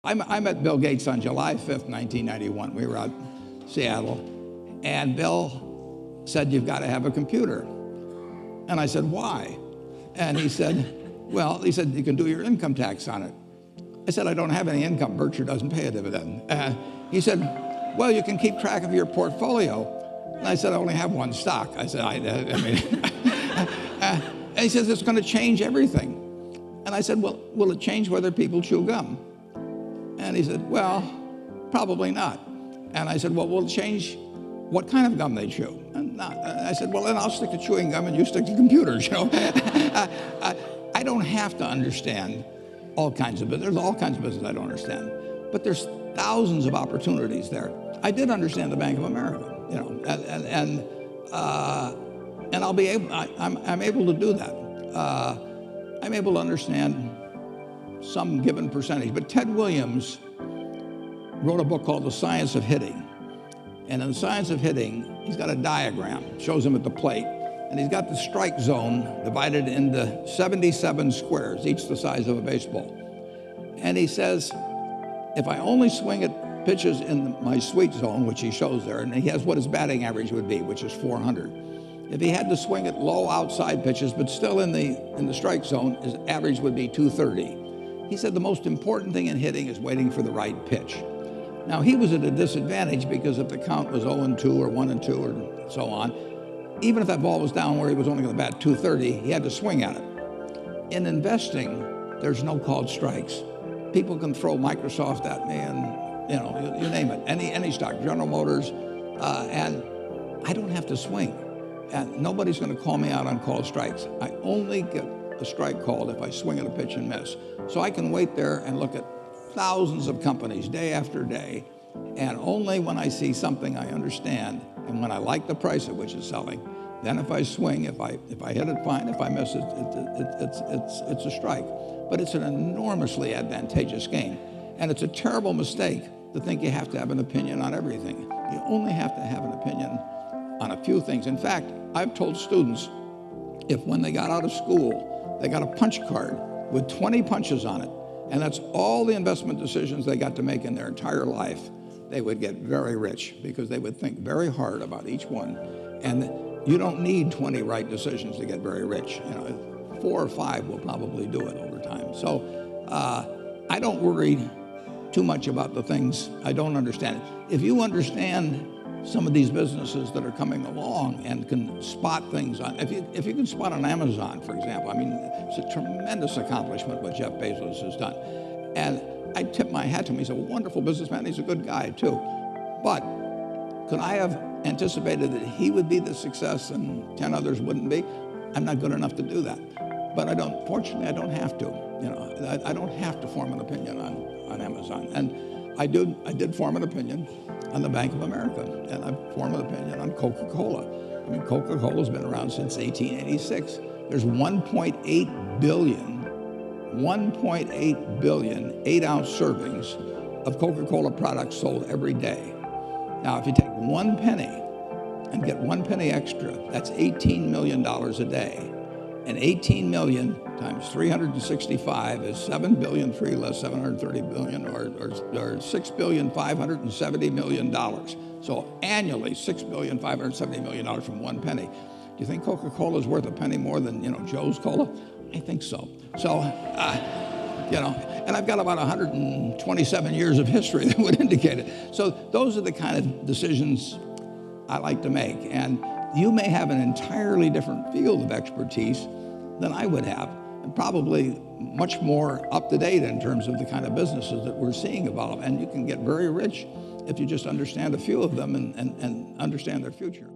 I met Bill Gates on July 5th, 1991. We were out in Seattle, and Bill said, "You've got to have a computer." And I said, "Why?" And he said, "You can do your income tax on it." I said, "I don't have any income. Berkshire doesn't pay a dividend." He said, "Well, you can keep track of your portfolio." And I said, "I only have one stock." I said, and he says, "It's going to change everything." And I said, "Well, will it change whether people chew gum?" And he said, "Well, probably not." And I said, "Well, will it change what kind of gum they chew?" And I said, "Well, then I'll stick to chewing gum and you stick to computers." I don't have to understand all kinds of business. There's all kinds of business I don't understand, but there's thousands of opportunities there. I did understand the Bank of America, and I'll be able. I'm able to do that. I'm able to understand some given percentage. But Ted Williams wrote a book called The Science of Hitting, and in The Science of Hitting, he's got a diagram, shows him at the plate, and he's got the strike zone divided into 77 squares, each the size of a baseball. And he says, if I only swing at pitches in my sweet zone, which he shows there, and he has what his batting average would be, which is 400. If he had to swing at low outside pitches, but still in the strike zone, his average would be 230. He said the most important thing in hitting is waiting for the right pitch. Now, he was at a disadvantage because if the count was 0-2 or 1-2 or so on, even if that ball was down where he was only going to bat 230, he had to swing at it. In investing, there's no called strikes. People can throw Microsoft at me and, you name it, any stock, General Motors, and I don't have to swing. And nobody's going to call me out on called strikes. I only get a strike called if I swing at a pitch and miss. So I can wait there and look at thousands of companies day after day, and only when I see something I understand and when I like the price at which it's selling, then if I swing, if I hit it, fine. If I miss it, it's a strike. But it's an enormously advantageous game, and it's a terrible mistake to think you have to have an opinion on everything. You only have to have an opinion on a few things. In fact, I've told students, if when they got out of school, they got a punch card with 20 punches on it, and that's all the investment decisions they got to make in their entire life, they would get very rich because they would think very hard about each one. And you don't need 20 right decisions to get very rich. 4 or 5 will probably do it over time. So I don't worry too much about the things I don't understand. If you understand some of these businesses that are coming along and can spot things on, if you can spot on Amazon, for example, it's a tremendous accomplishment what Jeff Bezos has done. And I tip my hat to him. He's a wonderful businessman. He's a good guy too. But could I have anticipated that he would be the success and 10 others wouldn't be? I'm not good enough to do that. But fortunately, I don't have to. I don't have to form an opinion on Amazon. And I did form an opinion on the Bank of America, and I formed an opinion on Coca-Cola. Coca-Cola's been around since 1886. There's 1.8 billion 8-ounce servings of Coca-Cola products sold every day. Now, if you take 1 penny and get 1 penny extra, that's $18 million a day. And 18 million times 365 is 7 billion, 3 less 730 billion, or $6,570 million. So annually, $6,570 million from 1 penny. Do you think Coca-Cola is worth a penny more than Joe's Cola? I think so. So, and I've got about 127 years of history that would indicate it. So those are the kind of decisions I like to make. And you may have an entirely different field of expertise than I would have, and probably much more up to date in terms of the kind of businesses that we're seeing evolve. And you can get very rich if you just understand a few of them and understand their future.